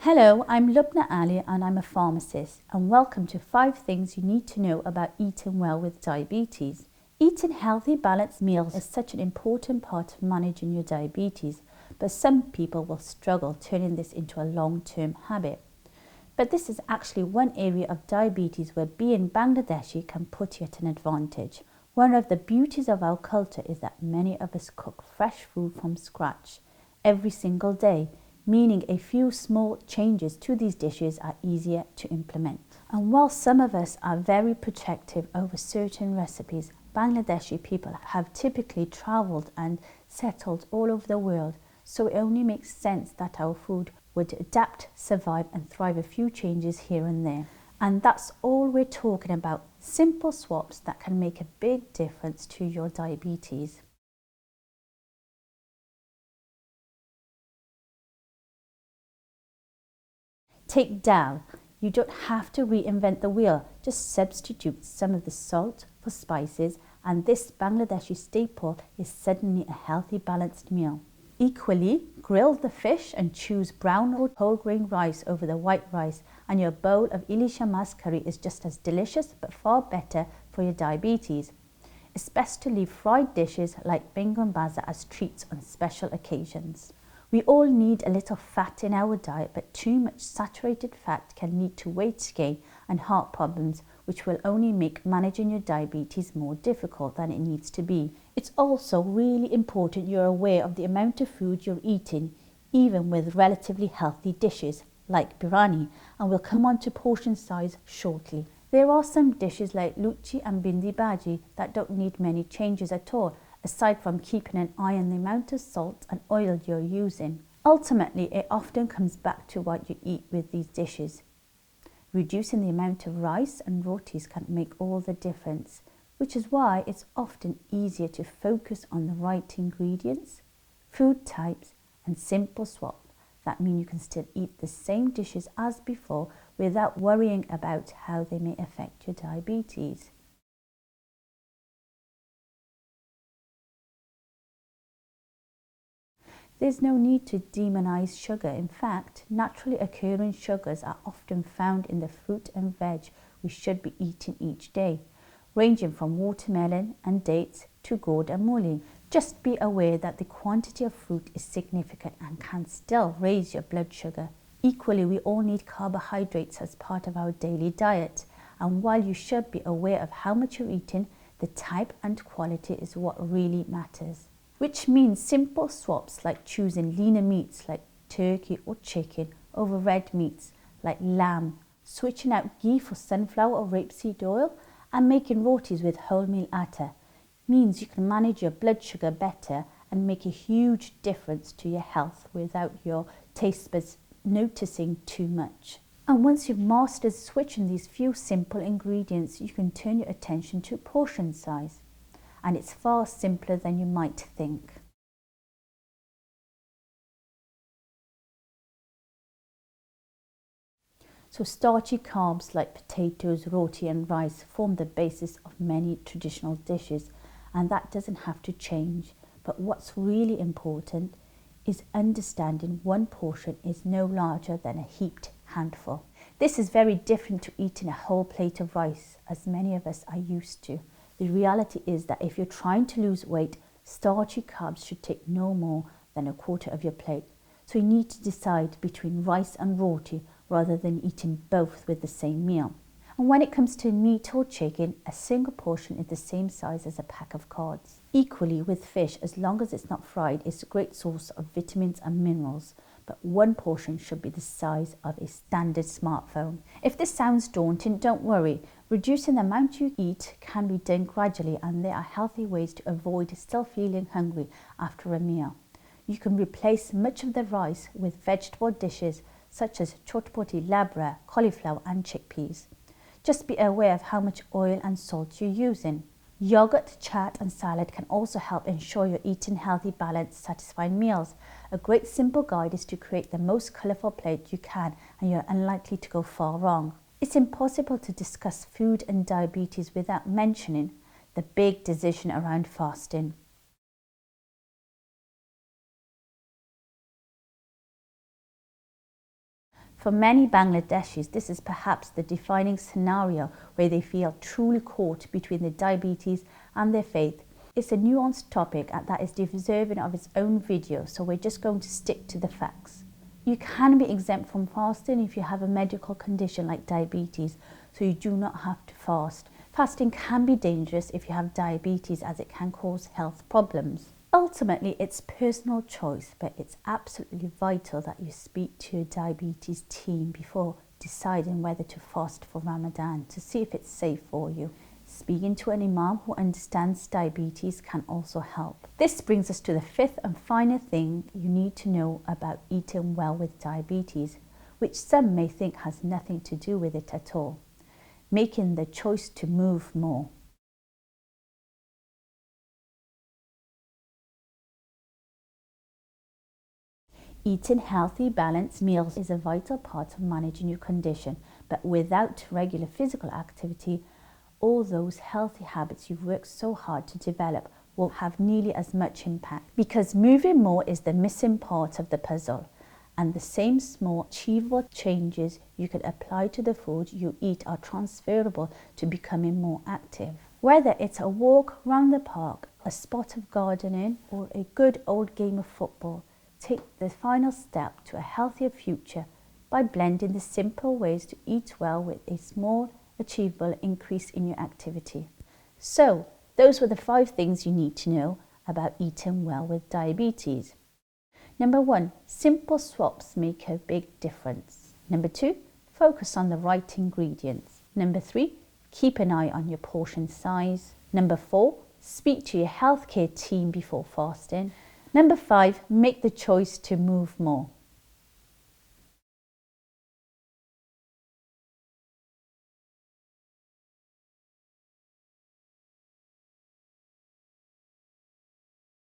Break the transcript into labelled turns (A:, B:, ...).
A: Hello, I'm Lubna Ali and I'm a pharmacist, and welcome to 5 things you need to know about eating well with diabetes. Eating healthy, balanced meals is such an important part of managing your diabetes, but some people will struggle turning this into a long-term habit. But this is actually one area of diabetes where being Bangladeshi can put you at an advantage. One of the beauties of our culture is that many of us cook fresh food from scratch every single day, meaning a few small changes to these dishes are easier to implement. And while some of us are very protective over certain recipes, Bangladeshi people have typically travelled and settled all over the world, so it only makes sense that our food would adapt, survive and thrive a few changes here and there. And that's all we're talking about, simple swaps that can make a big difference to your diabetes. Take dal. You don't have to reinvent the wheel, just substitute some of the salt for spices, and this Bangladeshi staple is suddenly a healthy, balanced meal. Equally, grill the fish and choose brown or whole grain rice over the white rice, and your bowl of ilisha mas curry is just as delicious but far better for your diabetes. It's best to leave fried dishes like bingo baza as treats on special occasions. We all need a little fat in our diet, but too much saturated fat can lead to weight gain and heart problems, which will only make managing your diabetes more difficult than it needs to be. It's also really important you're aware of the amount of food you're eating, even with relatively healthy dishes like biryani, and we'll come on to portion size shortly. There are some dishes like luchi and bindi bhaji that don't need many changes at all, aside from keeping an eye on the amount of salt and oil you're using. Ultimately, it often comes back to what you eat with these dishes. Reducing the amount of rice and rotis can make all the difference, which is why it's often easier to focus on the right ingredients, food types and simple swaps that mean you can still eat the same dishes as before without worrying about how they may affect your diabetes. There's no need to demonize sugar. In fact, naturally occurring sugars are often found in the fruit and veg we should be eating each day, ranging from watermelon and dates to gourd and mooli. Just be aware that the quantity of fruit is significant and can still raise your blood sugar. Equally, we all need carbohydrates as part of our daily diet, and while you should be aware of how much you're eating, the type and quality is what really matters. Which means simple swaps like choosing leaner meats like turkey or chicken over red meats like lamb, switching out ghee for sunflower or rapeseed oil, and making rotis with wholemeal atta means you can manage your blood sugar better and make a huge difference to your health without your taste buds noticing too much. And once you've mastered switching these few simple ingredients, you can turn your attention to portion size. And it's far simpler than you might think. So starchy carbs like potatoes, roti and rice form the basis of many traditional dishes, and that doesn't have to change. But what's really important is understanding one portion is no larger than a heaped handful. This is very different to eating a whole plate of rice, as many of us are used to. The reality is that if you're trying to lose weight, starchy carbs should take no more than a quarter of your plate. So you need to decide between rice and roti rather than eating both with the same meal. And when it comes to meat or chicken, a single portion is the same size as a pack of cards. Equally with fish, as long as it's not fried, it's a great source of vitamins and minerals. But one portion should be the size of a standard smartphone. If this sounds daunting, don't worry. Reducing the amount you eat can be done gradually, and there are healthy ways to avoid still feeling hungry after a meal. You can replace much of the rice with vegetable dishes such as chotpoti, labra, cauliflower and chickpeas. Just be aware of how much oil and salt you're using. Yogurt, chat and salad can also help ensure you're eating healthy, balanced, satisfying meals. A great simple guide is to create the most colourful plate you can, and you're unlikely to go far wrong. It's impossible to discuss food and diabetes without mentioning the big decision around fasting. For many Bangladeshis, this is perhaps the defining scenario where they feel truly caught between their diabetes and their faith. It's a nuanced topic and that is deserving of its own video, so we're just going to stick to the facts. You can be exempt from fasting if you have a medical condition like diabetes, so you do not have to fast. Fasting can be dangerous if you have diabetes, as it can cause health problems. Ultimately, it's personal choice, but it's absolutely vital that you speak to your diabetes team before deciding whether to fast for Ramadan to see if it's safe for you. Speaking to an imam who understands diabetes can also help. This brings us to the fifth and final thing you need to know about eating well with diabetes, which some may think has nothing to do with it at all: making the choice to move more. Eating healthy, balanced meals is a vital part of managing your condition, but without regular physical activity, all those healthy habits you've worked so hard to develop will have nearly as much impact, because moving more is the missing part of the puzzle, and the same small achievable changes you can apply to the food you eat are transferable to becoming more active. Whether it's a walk around the park, a spot of gardening, or a good old game of football, take the final step to a healthier future by blending the simple ways to eat well with a small, achievable increase in your activity. So, those were the 5 things you need to know about eating well with diabetes. Number 1, simple swaps make a big difference. Number 2, focus on the right ingredients. Number 3, keep an eye on your portion size. Number 4, speak to your healthcare team before fasting. Number 5, make the choice to move more.